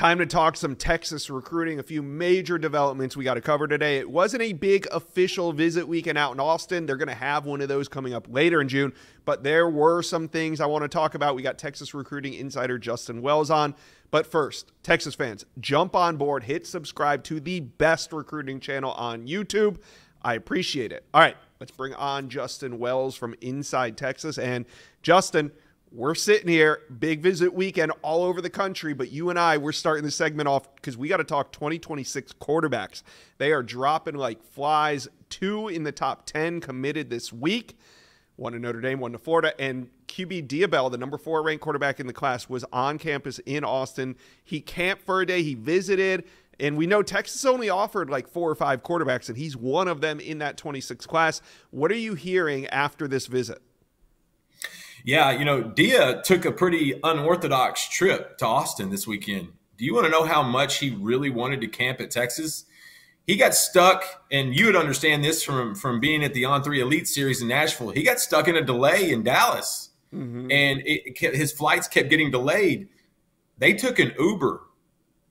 Time to talk some Texas recruiting. A few major developments we got to cover today. It wasn't a big official visit weekend out in Austin. They're going to have one of those coming up later in June, but there were some things I want to talk about. We got Texas recruiting insider Justin Wells on. But first, Texas fans, jump on board, hit subscribe to the best recruiting channel on YouTube. I appreciate it. All right, let's bring on Justin Wells from Inside Texas. And Justin, we're sitting here, big visit weekend all over the country, but you and I, we're starting the segment off because we got to talk 2026 quarterbacks. They are dropping like flies. 2 in the top 10 committed this week. 1 to Notre Dame, 1 to Florida. And QB Diabell, the number 4 ranked quarterback in the class, was on campus in Austin. He camped for a day. He visited. And we know Texas only offered like 4 or 5 quarterbacks, and he's one of them in that 26 class. What are you hearing after this visit? Yeah, you know, Dia took a pretty unorthodox trip to Austin this weekend. Do you want to know how much he really wanted to camp at Texas? He got stuck, and you would understand this from being at the On3 Elite Series in Nashville. He got stuck in a delay in Dallas, and his flights kept getting delayed. They took an Uber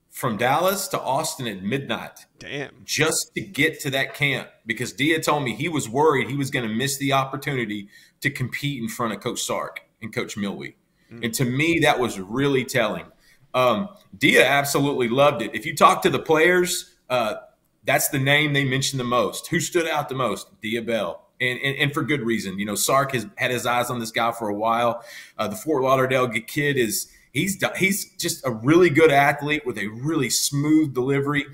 from Dallas to Austin at midnight. Damn. Just to get to that camp, because Dia told me he was worried he was going to miss the opportunity to compete in front of Coach Sark and Coach Milwee. And to me, that was really telling. Dia absolutely loved it. If you talk to the players, that's the name they mentioned the most. Who stood out the most? Diabell. And for good reason. You know, Sark has had his eyes on this guy for a while. The Fort Lauderdale kid he's just a really good athlete with a really smooth delivery.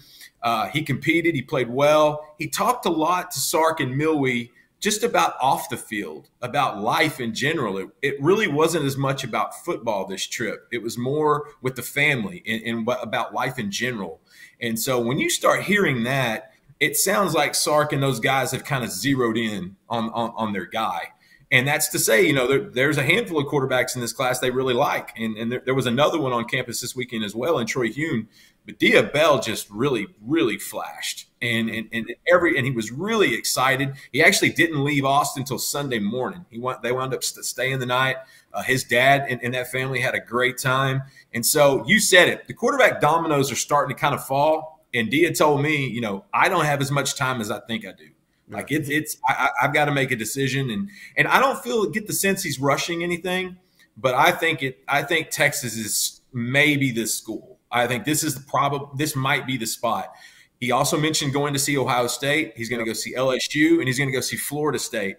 He competed. He played well. He talked a lot to Sark and Milwee just about off the field, about life in general. It really wasn't as much about football this trip. It was more with the family and about life in general. And so when you start hearing that, it sounds like Sark and those guys have kind of zeroed in on their guy. And that's to say, you know, there's a handful of quarterbacks in this class they really like. And there was another one on campus this weekend as well in Troy Hune. But Diabell just really, really flashed. And he was really excited. He actually didn't leave Austin until Sunday morning. They wound up staying the night. His dad and that family had a great time. And so you said it. The quarterback dominoes are starting to kind of fall. And Dia told me, you know, I don't have as much time as I think I do. Like I've got to make a decision, and I don't get the sense he's rushing anything, but I think Texas is maybe the school. I think this might be the spot. He also mentioned going to see Ohio State. He's going to go see LSU, and he's going to go see Florida State.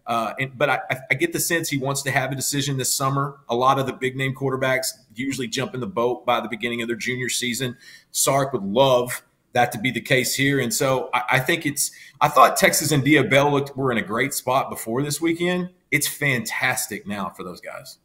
But I get the sense he wants to have a decision this summer. A lot of the big name quarterbacks usually jump in the boat by the beginning of their junior season. Sark would love that to be the case here. And so I thought Texas and Diabell were in a great spot before this weekend. It's fantastic now for those guys.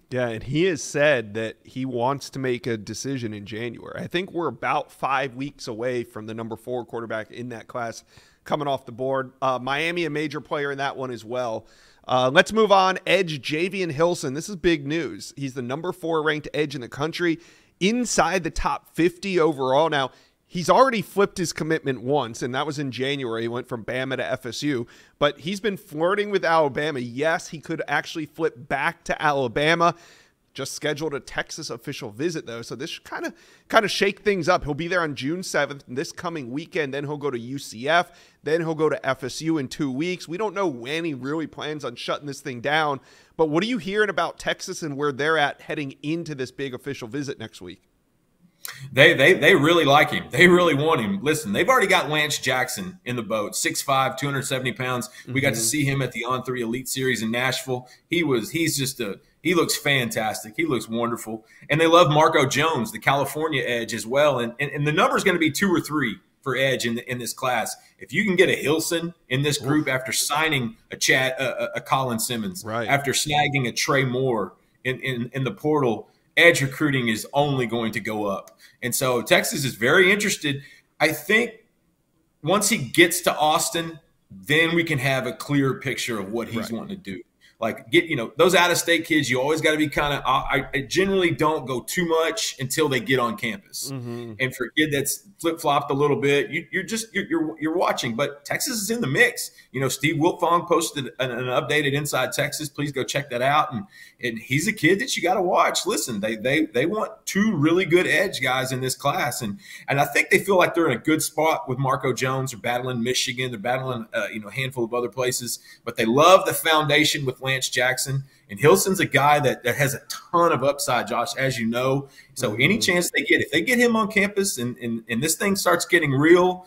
Yeah, and he has said that he wants to make a decision in January. I think we're about 5 weeks away from the number 4 quarterback in that class coming off the board. Miami, a major player in that one as well. Let's move on. Edge Javian Hilson. This is big news. He's the number 4 ranked edge in the country, inside the top 50 overall. Now, he's already flipped his commitment once, and that was in January. He went from Bama to FSU, but he's been flirting with Alabama. Yes, he could actually flip back to Alabama. Just scheduled a Texas official visit, though, so this should kind of shake things up. He'll be there on June 7th this coming weekend. Then he'll go to UCF. Then he'll go to FSU in 2 weeks. We don't know when he really plans on shutting this thing down, but what are you hearing about Texas and where they're at heading into this big official visit next week? They really like him. They really want him. Listen, they've already got Lance Jackson in the boat, 6'5", 270 pounds. We got to see him at the On3 Elite Series in Nashville. He looks fantastic. He looks wonderful. And they love Marco Jones, the California edge as well. And the number is going to be 2 or 3 for edge in this class. If you can get a Hilson in this group after signing a Colin Simmons, right, after snagging a Trey Moore in the portal, edge recruiting is only going to go up. And so Texas is very interested. I think once he gets to Austin, then we can have a clearer picture of what he's wanting to do. like get, those out-of-state kids, you always got to be kind of, I generally don't go too much until they get on campus. And for a kid that's flip-flopped a little bit, you're watching. But Texas is in the mix. Steve Wiltfong posted an updated Inside Texas. Please go check that out. And he's a kid that you got to watch. Listen, they want two really good edge guys in this class. And I think they feel like they're in a good spot with Marco Jones. They're battling Michigan. They're battling, a handful of other places. But they love the foundation with Lance Jackson. And Hilson's a guy that has a ton of upside, Josh, as you know. So any chance they get, if they get him on campus and this thing starts getting real,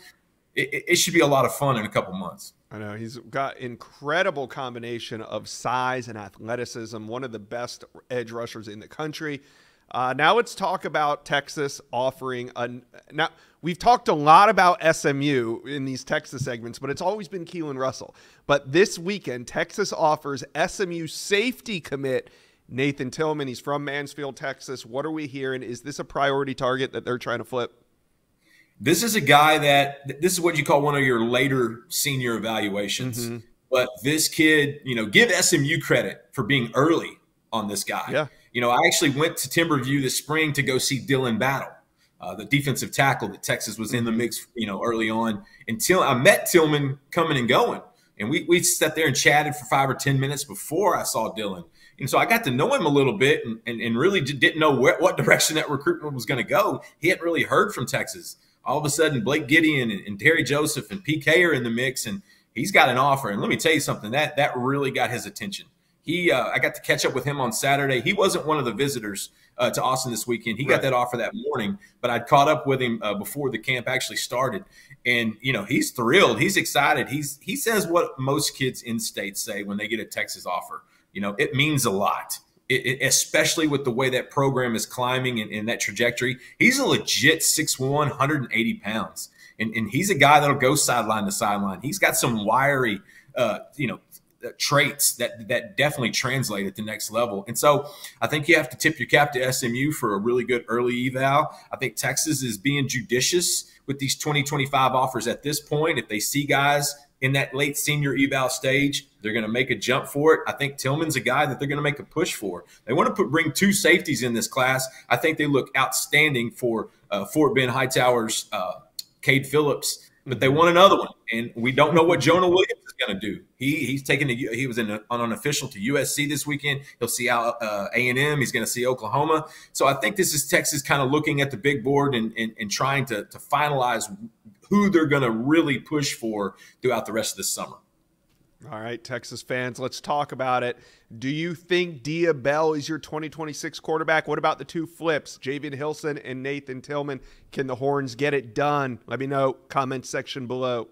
it should be a lot of fun in a couple months. I know he's got incredible combination of size and athleticism, one of the best edge rushers in the country. Now let's talk about Texas offering now we've talked a lot about SMU in these Texas segments, but it's always been Keelan Russell. But this weekend, Texas offers SMU safety commit Nathan Tillman. He's from Mansfield, Texas. What are we hearing? Is this a priority target that they're trying to flip? This is a guy this is what you call one of your later senior evaluations. But this kid, give SMU credit for being early on this guy. Yeah. I actually went to Timberview this spring to go see Dylan Battle, the defensive tackle that Texas was in the mix, early on. Until I met Tillman coming and going. And we sat there and chatted for 5 or 10 minutes before I saw Dylan. And so I got to know him a little bit and really didn't know what direction that recruitment was going to go. He hadn't really heard from Texas. All of a sudden, Blake Gideon and Terry Joseph and PK are in the mix, and he's got an offer. And let me tell you something, that really got his attention. I got to catch up with him on Saturday. He wasn't one of the visitors to Austin this weekend. He got that offer that morning, but I'd caught up with him before the camp actually started. And, he's thrilled. He's excited. He says what most kids in state say when they get a Texas offer. It means a lot. Especially with the way that program is climbing and that trajectory. He's a legit 6'1", 180 pounds. And he's a guy that'll go sideline to sideline. He's got some wiry, traits that definitely translate at the next level. And so I think you have to tip your cap to SMU for a really good early eval. I think Texas is being judicious with these 2025 offers at this point. If they see guys in that late senior eval stage, they're going to make a jump for it. I think Tillman's a guy that they're going to make a push for. They want to bring 2 safeties in this class. I think they look outstanding for Fort Bend Hightower's Cade Phillips, but they want another one. And we don't know what Jonah Williams is going to do. He was on an official to USC this weekend. He'll see A&M. He's going to see Oklahoma. So I think this is Texas kind of looking at the big board and trying to finalize who they're going to really push for throughout the rest of this summer. All right, Texas fans, let's talk about it. Do you think Dia Bell is your 2026 quarterback? What about the 2 flips, Javian Hilson and Nathan Tillman? Can the Horns get it done? Let me know. Comment section below.